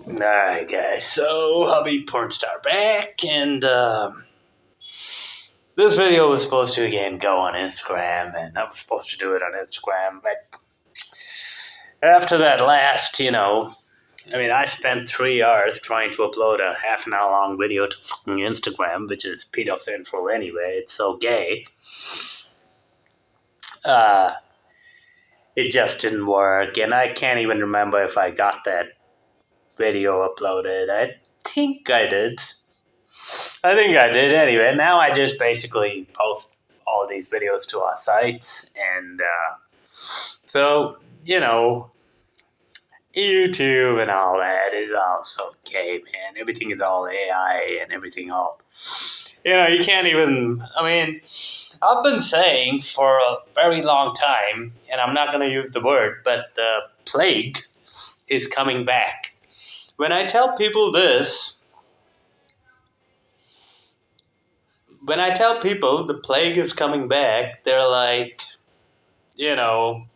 Alright, guys, so Hobby Porn Star back, and this video was supposed to again go on Instagram, and I was supposed to do it on Instagram, but after that last, I spent 3 hours trying to upload a half an hour long video to fucking Instagram, which is pedo central anyway, it's so gay. Uh, it just didn't work, and I can't even remember if I got that video uploaded. I think I did. Anyway. Now I just basically post all these videos to our sites, and so YouTube and all that is all so gay, man. Everything is all AI and everything all. You can't even. I've been saying for a very long time, and I'm not going to use the word, but the plague is coming back. When I tell people this, the plague is coming back, they're like, oh,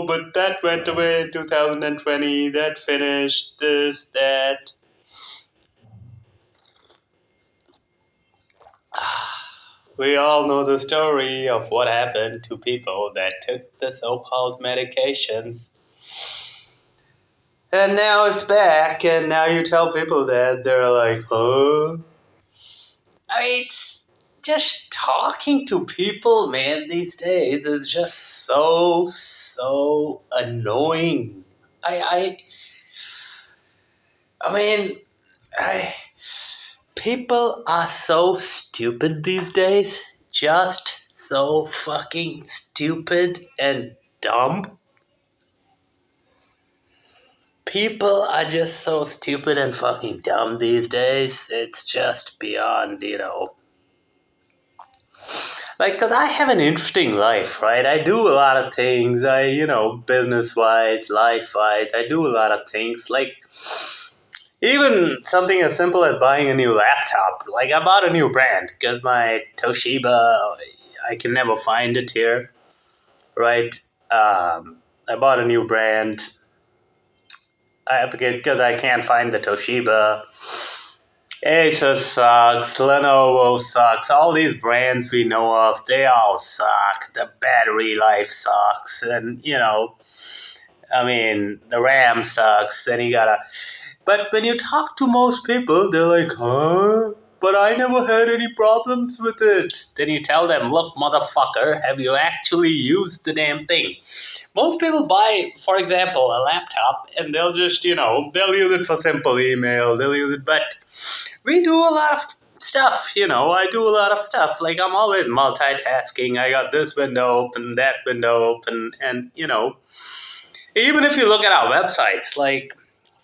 but that went away in 2020, that finished, this, that. We all know the story of what happened to people that took the so-called medications. And now it's back, and now you tell people that, they're like, huh? It's just talking to people, man, these days is just so annoying. People are so stupid these days. Just so fucking stupid and dumb. People are just so stupid and fucking dumb these days. It's just beyond, because I have an interesting life, right? I do a lot of things. Business-wise, life-wise, I do a lot of things. Like, even something as simple as buying a new laptop. Like, I bought a new brand because my Toshiba, I can never find it here, right? I bought a new brand. I have to get, because I can't find the Toshiba. Asus sucks, Lenovo sucks, all these brands we know of, they all suck. The battery life sucks, and, the RAM sucks, then you gotta... But when you talk to most people, they're like, huh? But I never had any problems with it. Then you tell them, look, motherfucker, have you actually used the damn thing? Most people buy, for example, a laptop, and they'll just, they'll use it for simple email, they'll use it, but we do a lot of stuff, I do a lot of stuff. Like, I'm always multitasking. I got this window open, that window open, and, even if you look at our websites, like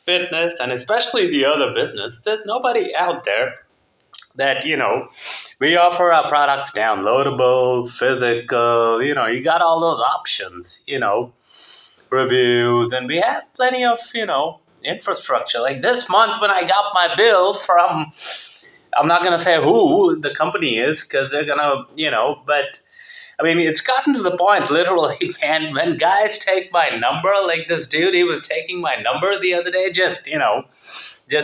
fitness, and especially the other business, there's nobody out there that, we offer our products downloadable, physical, you got all those options, reviews, and we have plenty of, infrastructure. Like this month when I got my bill from, I'm not going to say who the company is because they're going to, but it's gotten to the point, literally, man, when guys take my number, like this dude, he was taking my number the other day, just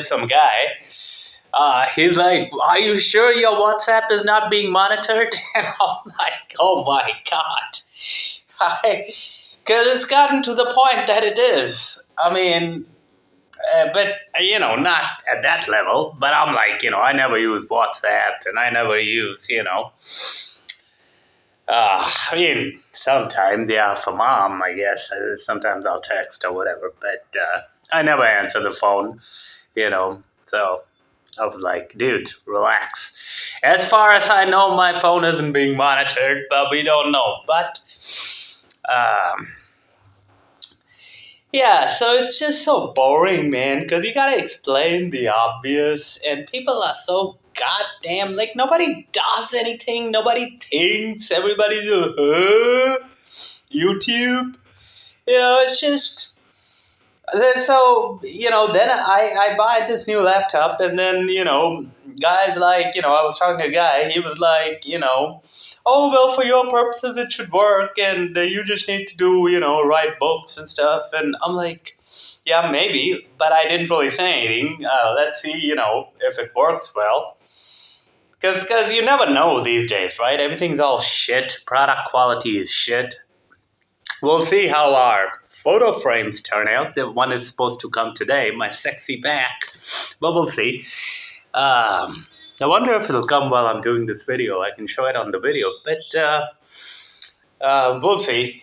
some guy. He's like, are you sure your WhatsApp is not being monitored? And I'm like, oh my God. Because it's gotten to the point that it is. But, not at that level. But I'm like, I never use WhatsApp, and I never use, sometimes, for mom, I guess. Sometimes I'll text or whatever. But I never answer the phone, So I was like, dude, relax. As far as I know, my phone isn't being monitored, but we don't know. But, yeah, so it's just so boring, man, because you gotta explain the obvious, and people are so goddamn, like, nobody does anything, nobody thinks, everybody's YouTube, it's just... So, then I buy this new laptop, and then, guys like, I was talking to a guy, he was like, oh, well, for your purposes, it should work, and you just need to do, write books and stuff, and I'm like, Yeah, maybe, but I didn't really say anything. Let's see, if it works well. Because you never know these days, right? Everything's all shit. Product quality is shit. We'll see how our photo frames turn out. The one is supposed to come today, my sexy back. But we'll see. I wonder if it'll come while I'm doing this video. I can show it on the video. But we'll see,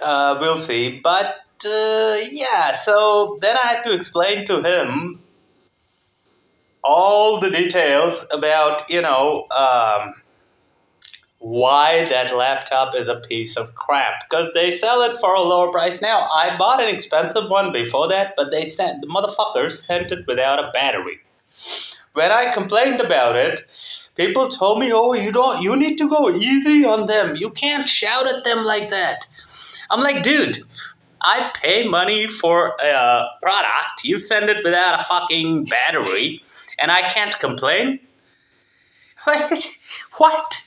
we'll see. But yeah, so then I had to explain to him all the details about, why that laptop is a piece of crap. Because they sell it for a lower price now. I bought an expensive one before that, but the motherfuckers sent it without a battery. When I complained about it, people told me, "Oh, you need to go easy on them. You can't shout at them like that." I'm like, dude, I pay money for a product. You send it without a fucking battery, and I can't complain? What?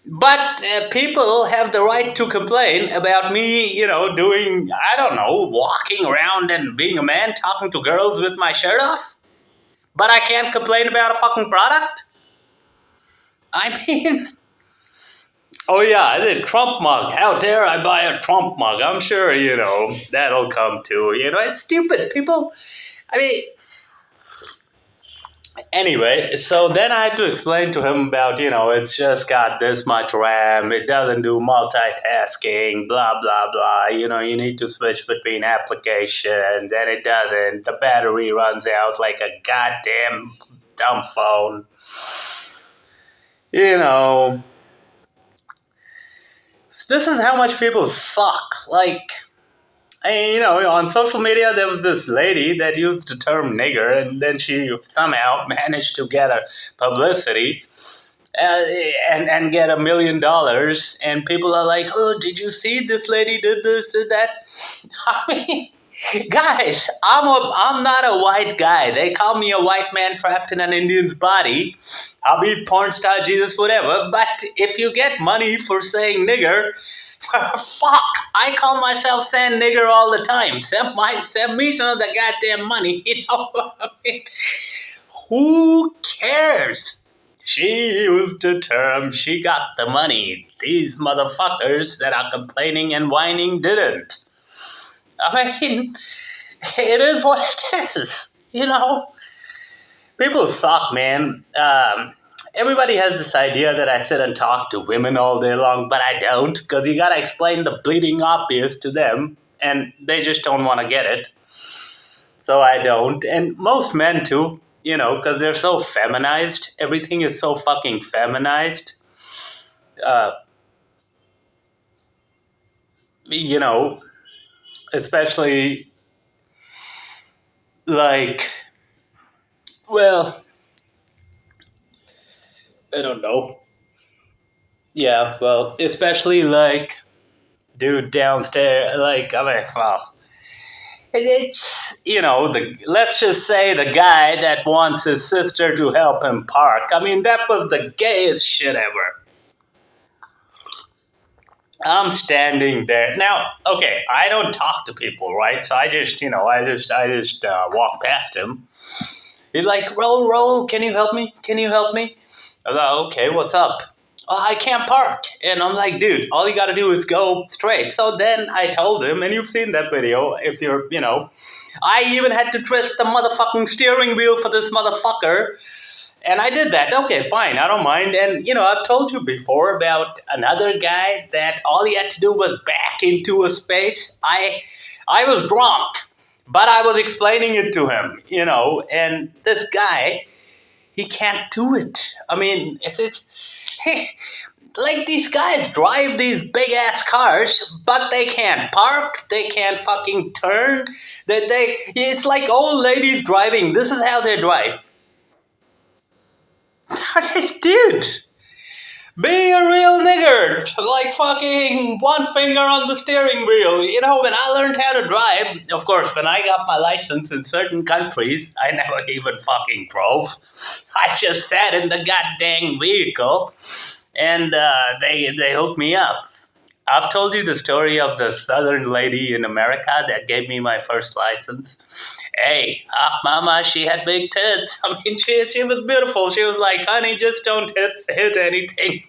But people have the right to complain about me, doing, I don't know, walking around and being a man, talking to girls with my shirt off? But I can't complain about a fucking product? I mean, oh yeah, the Trump mug. How dare I buy a Trump mug? I'm sure, that'll come too. It's stupid. People, I mean, anyway, so then I had to explain to him about, it's just got this much RAM, it doesn't do multitasking, blah, blah, blah. You need to switch between applications, and it doesn't. The battery runs out like a goddamn dumb phone. This is how much people suck. Like, on social media, there was this lady that used the term nigger, and then she somehow managed to get a publicity and get $1 million. And people are like, "Oh, did you see this lady did this, did that?" I mean, guys, I'm not a white guy. They call me a white man trapped in an Indian's body. I'll be porn star, Jesus, whatever. But if you get money for saying nigger, fuck, I call myself saying nigger all the time. Send me some of the goddamn money. I mean, who cares? She used the term, she got the money. These motherfuckers that are complaining and whining didn't. I mean, it is what it is, People suck, man. Everybody has this idea that I sit and talk to women all day long, but I don't, because you gotta explain the bleeding obvious to them, and they just don't want to get it. So I don't. And most men, too, because they're so feminized. Everything is so fucking feminized. Especially, like, well, I don't know. Yeah, well, especially like dude downstairs, like, I mean, well, it's, let's just say the guy that wants his sister to help him park. I mean, that was the gayest shit ever. I'm standing there. Now, okay, I don't talk to people, right? So I just, walk past him. He's like, roll, can you help me? I'm like, okay, what's up? Oh, I can't park. And I'm like, dude, all you gotta do is go straight. So then I told him, and you've seen that video, if you're, I even had to twist the motherfucking steering wheel for this motherfucker. And I did that. Okay, fine, I don't mind. And, I've told you before about another guy that all he had to do was back into a space. I was drunk, but I was explaining it to him, and this guy, he can't do it. I mean, like, these guys drive these big-ass cars, but they can't park, they can't fucking turn. It's like old ladies driving. This is how they drive. Dude, be a real nigger. Like, fucking one finger on the steering wheel. When I learned how to drive, of course, when I got my license in certain countries, I never even fucking drove. I just sat in the goddamn vehicle, and they hooked me up. I've told you the story of the southern lady in America that gave me my first license. Hey, mama, she had big tits. I mean, she was beautiful. She was like, honey, just don't hit anything.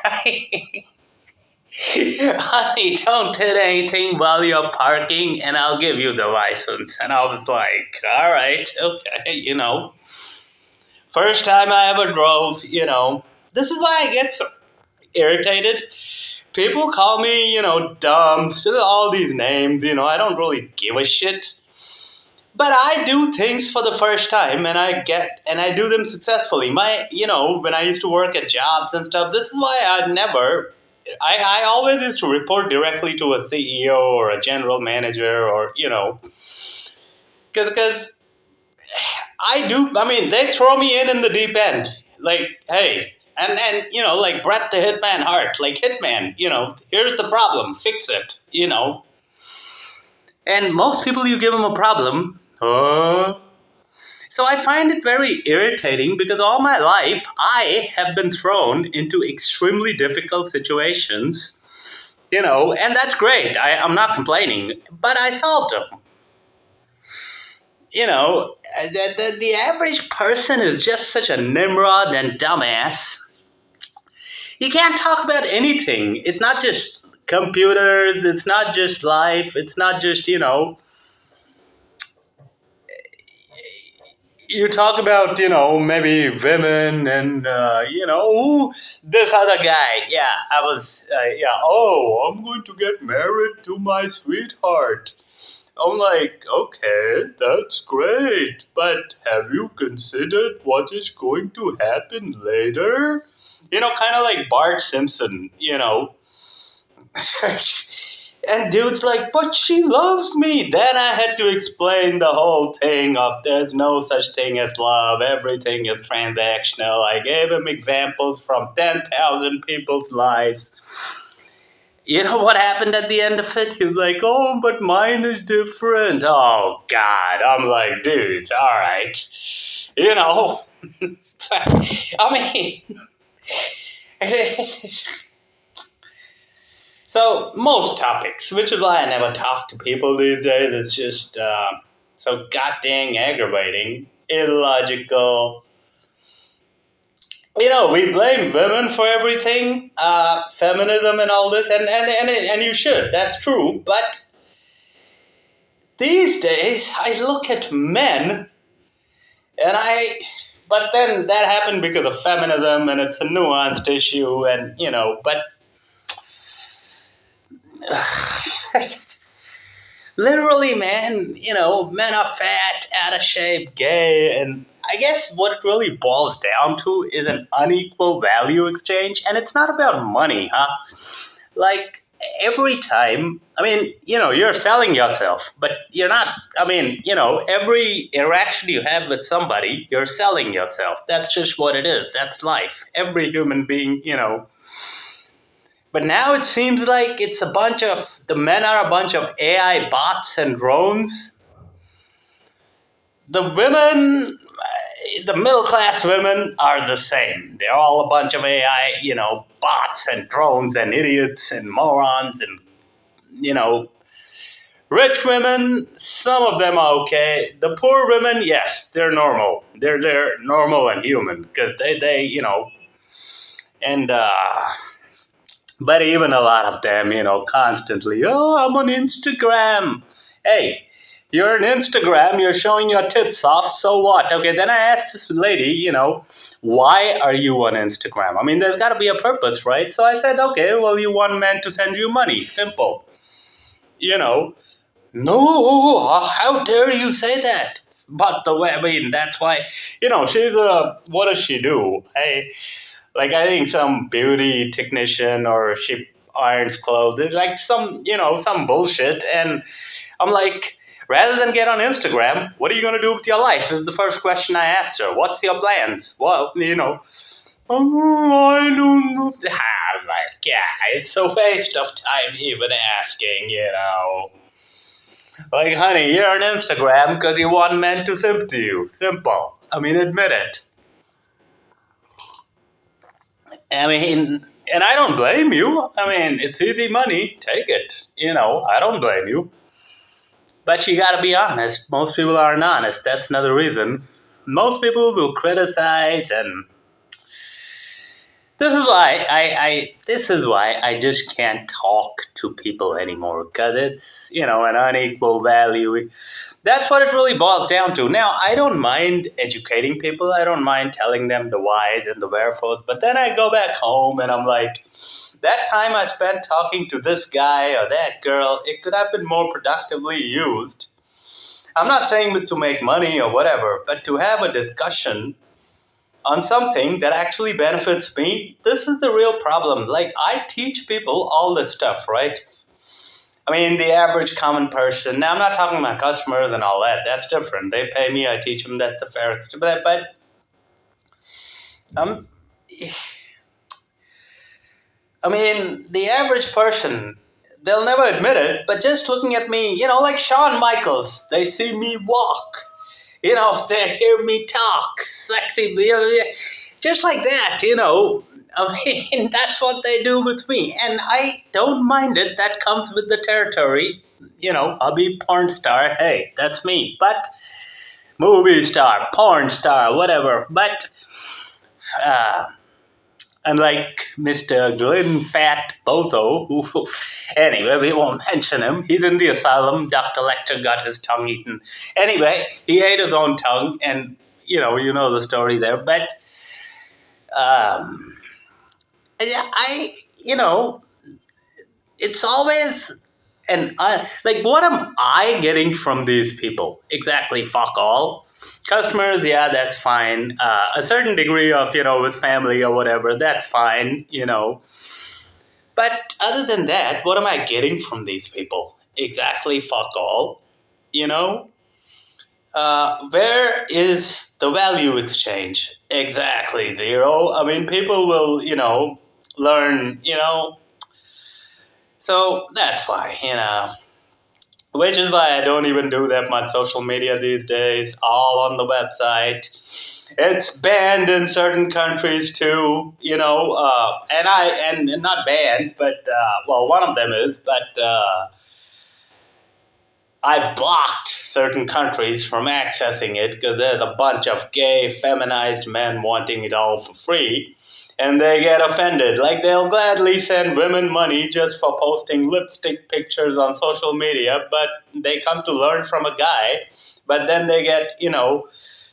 Honey, don't hit anything while you're parking, and I'll give you the license. And I was like, all right, okay. First time I ever drove. This is why I get so irritated. People call me, dumb, still all these names. I don't really give a shit. But I do things for the first time, and I do them successfully. When I used to work at jobs and stuff, this is why I always used to report directly to a CEO or a general manager because they throw me in the deep end. Like, hey, and like Brett the Hitman Hart, like Hitman, here's the problem, fix it. And most people, you give them a problem, so I find it very irritating because all my life I have been thrown into extremely difficult situations, and that's great. I'm not complaining, but I solved them. The average person is just such a Nimrod and dumbass. You can't talk about anything. It's not just computers, it's not just life, it's not just, you talk about, maybe women and, this other guy. Yeah, I'm going to get married to my sweetheart. I'm like, okay, that's great, but have you considered what is going to happen later? Kind of like Bart Simpson. And dude's like, but she loves me. Then I had to explain the whole thing of there's no such thing as love. Everything is transactional. I gave him examples from 10,000 people's lives. You know what happened at the end of it? He was like, oh, but mine is different. Oh, God. I'm like, dude, all right. I mean, so most topics, which is why I never talk to people these days. It's just so goddamn aggravating, illogical. We blame women for everything, feminism and all this, and you should. That's true. But these days, I look at men, but then that happened because of feminism, and it's a nuanced issue, but literally, man, men are fat, out of shape, gay, and I guess what it really boils down to is an unequal value exchange, and it's not about money, huh? Like, every time, you're selling yourself, but you're not, every interaction you have with somebody, you're selling yourself. That's just what it is. That's life. Every human being. But now it seems like the men are a bunch of AI bots and drones. The women, the middle class women are the same. They're all a bunch of AI, bots and drones and idiots and morons and, rich women, some of them are okay. The poor women, yes, they're normal. They're normal and human because they. And, but even a lot of them, constantly, oh, I'm on Instagram. Hey, you're on Instagram, you're showing your tits off, so what? Okay, then I asked this lady, why are you on Instagram? There's got to be a purpose, right? So I said, okay, well, you want men to send you money. Simple. No, how dare you say that? But the way, that's why, what does she do? Hey, like, I think some beauty technician or she irons clothes. It's like some bullshit. And I'm like, rather than get on Instagram, what are you going to do with your life? Is the first question I asked her. What's your plans? Well, oh, I don't know. I'm like, yeah, it's a waste of time even asking. Like, honey, you're on Instagram because you want men to simp to you. Simple. Admit it. And I don't blame you. I mean, it's easy money. Take it. I don't blame you. But you gotta be honest. Most people aren't honest. That's another reason. Most people will criticize, and this is why I just can't talk to people anymore, because it's an unequal value. That's what it really boils down to. Now, I don't mind educating people. I don't mind telling them the whys and the wherefores. But then I go back home and I'm like, that time I spent talking to this guy or that girl, it could have been more productively used. I'm not saying to make money or whatever, but to have a discussion on something that actually benefits me. This is the real problem. Like, I teach people all this stuff, right? I mean, the average common person. Now, I'm not talking about customers and all that. That's different. They pay me, I teach them. That's the fairest. But um, I mean, the average person, they'll never admit it, but just looking at me, like Shawn Michaels, they see me walk. They hear me talk, sexy, just like that. I mean, that's what they do with me, and I don't mind it. That comes with the territory. I'll be porn star. Hey, that's me. But movie star, porn star, whatever. But uh, unlike Mr. Glenn Fat Bozo, who, anyway, we won't mention him. He's in the asylum. Dr. Lecter got his tongue eaten. Anyway, he ate his own tongue, and you know the story there. But yeah, it's always. And what am I getting from these people? Exactly, fuck all. Customers, yeah, that's fine. A certain degree of, with family or whatever, that's fine. But other than that, what am I getting from these people? Exactly, fuck all. You know? Where is the value exchange? Exactly, zero. I mean, people will, learn. So that's why. Which is why I don't even do that much social media these days, all on the website. It's banned in certain countries too, and not banned, but well, one of them is, but I blocked certain countries from accessing it because there's a bunch of gay, feminized men wanting it all for free. And they get offended. Like, they'll gladly send women money just for posting lipstick pictures on social media, but they come to learn from a guy. But then they get,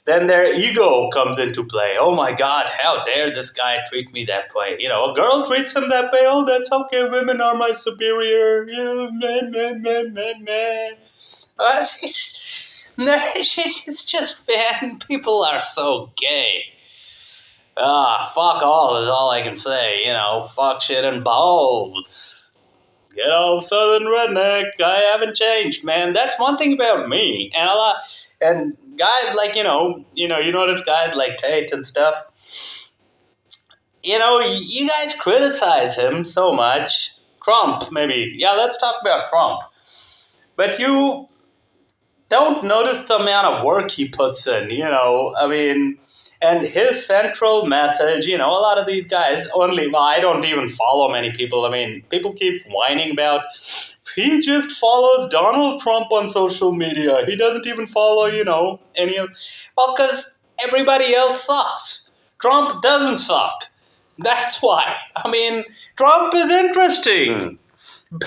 then their ego comes into play. Oh my God, how dare this guy treat me that way? A girl treats him that way. Oh, that's okay. Women are my superior. Man. It's just, man, people are so gay. Fuck all is all I can say. Fuck shit and balls. Good old southern redneck. I haven't changed, man. That's one thing about me. And guys like, you notice guys like Tate and stuff. You guys criticize him so much. Trump, maybe. Yeah, let's talk about Trump. But you don't notice the amount of work he puts in. I mean, and his central message, a lot of these guys I don't even follow many people. I mean, people keep whining about, he just follows Donald Trump on social media. He doesn't even follow, any of, well, because everybody else sucks. Trump doesn't suck. That's why. I mean, Trump is interesting.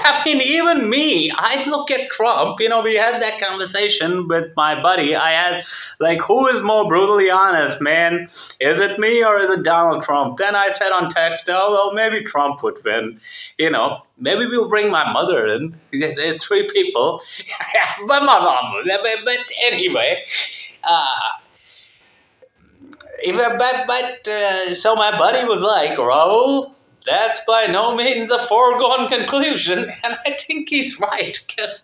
I mean, even me, I look at Trump, we had that conversation with my buddy. I had, like, who is more brutally honest, man? Is it me or is it Donald Trump? Then I said on text, oh, well, maybe Trump would win. Maybe we'll bring my mother in. Three people. But my mom. But anyway, so my buddy was like, Raul, that's by no means a foregone conclusion, and I think he's right, because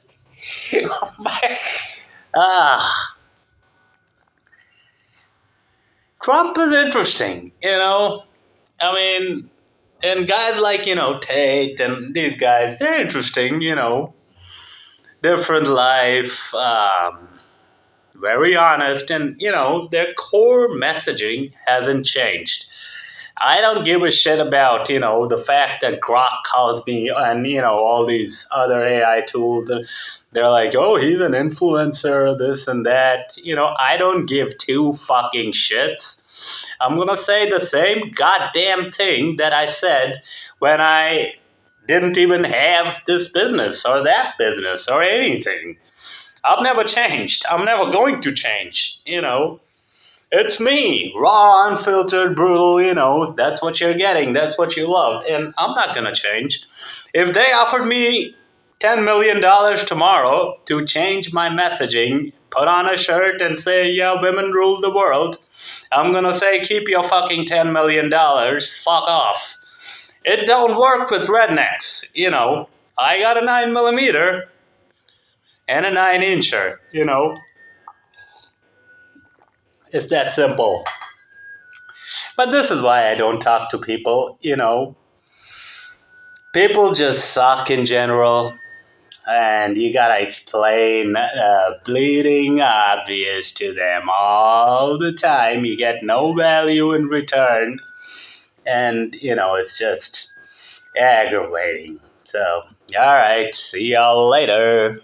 Trump is interesting. I mean, and guys like, Tate and these guys, they're interesting, different life, very honest, and, their core messaging hasn't changed. I don't give a shit about, the fact that Grok calls me and, all these other AI tools. And they're like, oh, he's an influencer, this and that. I don't give two fucking shits. I'm going to say the same goddamn thing that I said when I didn't even have this business or that business or anything. I've never changed. I'm never going to change. It's me, raw, unfiltered, brutal, that's what you're getting, that's what you love, and I'm not gonna change. If they offered me $10 million tomorrow to change my messaging, put on a shirt and say, yeah, women rule the world, I'm gonna say, keep your fucking $10 million, fuck off. It don't work with rednecks. I got a 9mm and a 9 incher. It's that simple. But this is why I don't talk to people. People just suck in general, and you gotta explain bleeding obvious to them all the time. You get no value in return, and it's just aggravating. So, all right, see y'all later.